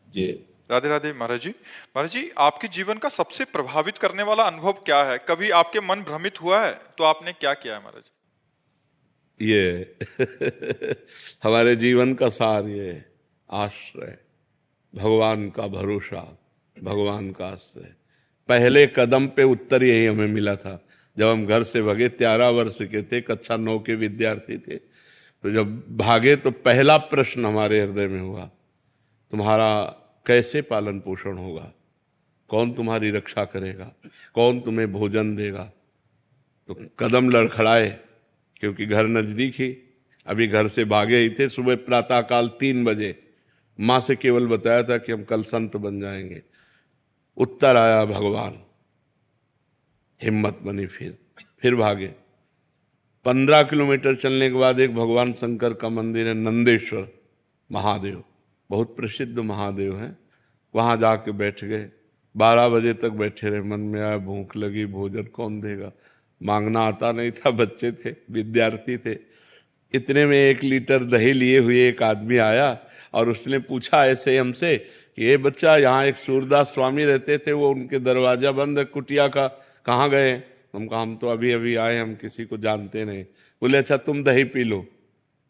जी राधे राधे महाराज जी। महाराज जी, आपके जीवन का सबसे प्रभावित करने वाला अनुभव क्या है? कभी आपके मन भ्रमित हुआ है तो आपने क्या किया है महाराज? ये हमारे जीवन का सार, ये आश्रय, भगवान का भरोसा, भगवान का आश्रय। पहले कदम पे उत्तर यही हमें मिला था जब हम घर से भागे। 13 वर्ष के थे, कक्षा 9 के विद्यार्थी थे। तो जब भागे तो पहला प्रश्न हमारे हृदय में हुआ, तुम्हारा कैसे पालन पोषण होगा? कौन तुम्हारी रक्षा करेगा? कौन तुम्हें भोजन देगा? तो कदम लड़खड़ाए, क्योंकि घर नजदीक ही। अभी घर से भागे ही थे। सुबह प्रातःकाल 3 बजे माँ से केवल बताया था कि हम कल संत बन जाएंगे। उत्तर आया भगवान। हिम्मत बनी, फिर भागे। 15 किलोमीटर चलने के बाद एक भगवान शंकर का मंदिर है, नंदेश्वर महादेव, बहुत प्रसिद्ध महादेव हैं। वहाँ जाके बैठ गए। 12 बजे तक बैठे रहे। मन में आया भूख लगी, भोजन कौन देगा? मांगना आता नहीं था, बच्चे थे, विद्यार्थी थे। इतने में 1 लीटर दही लिए हुए एक आदमी आया और उसने पूछा ऐसे हमसे कि ये बच्चा, यहाँ एक सूरदास स्वामी रहते थे, वो उनके दरवाजा बंद है कुटिया का, कहाँ गए? हम कहा हम तो अभी अभी आए, हम किसी को जानते नहीं। बोले अच्छा तुम दही पी लो।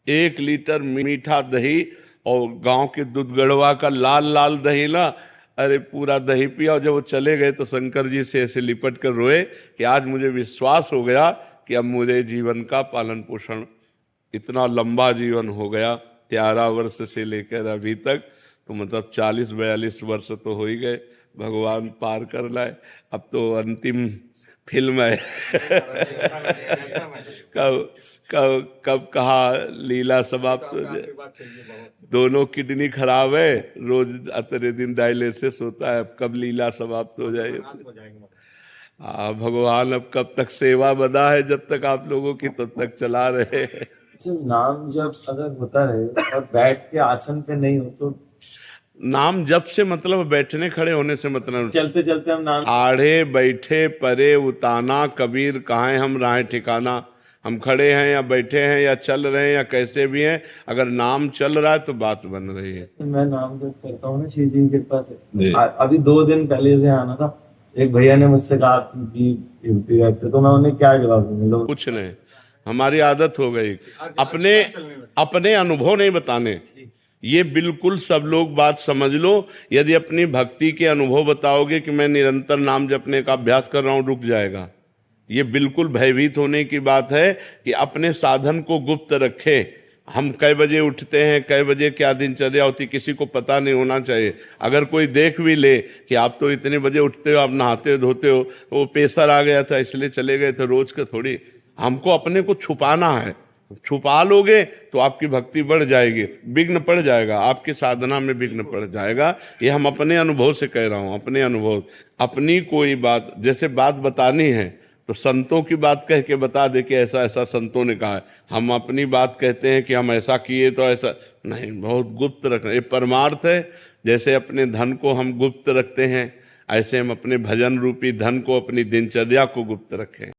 1 लीटर मीठा दही और गांव के दूध गढ़वा का लाल लाल दही ना, अरे पूरा दही पिया। और जब वो चले गए तो शंकर जी से ऐसे लिपट कर रोए कि आज मुझे विश्वास हो गया कि अब मुझे जीवन का पालन पोषण, इतना लंबा जीवन हो गया 13 वर्ष से लेकर अभी तक, तो मतलब 40-42 वर्ष तो हो ही गए। भगवान पार कर लाए। अब तो अंतिम फिल्म है। कब कब कब कहा लीला समाप्त हो जाए। दोनों किडनी खराब है, रोज अतरे दिन डायलिसिस होता है। अब कब लीला समाप्त हो जाएगी? भगवान अब कब तक सेवा बना है, जब तक आप लोगों की तब तक चला रहे हैं। नाम जब अगर होता रहे और बैठ के आसन पे नहीं हो तो नाम जप से मतलब बैठने खड़े होने से मतलब, चलते चलते हम नाम आड़े बैठे परे उताना, कबीर कहाँ हम राहे ठिकाना। हम खड़े हैं या बैठे हैं या चल रहे हैं या कैसे भी हैं, अगर नाम चल रहा है तो बात बन रही है। मैं नाम जप करता हूँ ना श्री जी की कृपा से। अभी 2 दिन पहले से आना था, एक भैया ने मुझसे कहा कि ड्यूटी रहते, तो मैं उन्हें क्या जवाब दूंगा? कुछ नहीं, हमारी आदत हो गई अपने अपने अनुभव नहीं बताने। ये बिल्कुल सब लोग बात समझ लो। यदि अपनी भक्ति के अनुभव बताओगे कि मैं निरंतर नाम जपने का अभ्यास कर रहा हूं, रुक जाएगा। ये बिल्कुल भयभीत होने की बात है कि अपने साधन को गुप्त रखे। हम कै बजे उठते हैं, कै बजे क्या दिनचर्या होती, किसी को पता नहीं होना चाहिए। अगर कोई देख भी ले कि आप तो इतने बजे उठते हो, आप नहाते हो धोते हो, वो प्रेशर आ गया था इसलिए चले गए थे, रोज का थोड़ी। हमको अपने को छुपाना है। छुपा लोगे तो आपकी भक्ति बढ़ जाएगी, विघ्न पड़ जाएगा, आपकी साधना में विघ्न पड़ जाएगा। ये हम अपने अनुभव से कह रहा हूँ, अपने अनुभव। अपनी कोई बात जैसे बात बतानी है तो संतों की बात कह के बता दे कि ऐसा ऐसा संतों ने कहा है। हम अपनी बात कहते हैं कि हम ऐसा किए तो ऐसा नहीं, बहुत गुप्त रखना। ये परमार्थ है। जैसे अपने धन को हम गुप्त रखते हैं, ऐसे हम अपने भजन रूपी धन को, अपनी दिनचर्या को गुप्त रखें।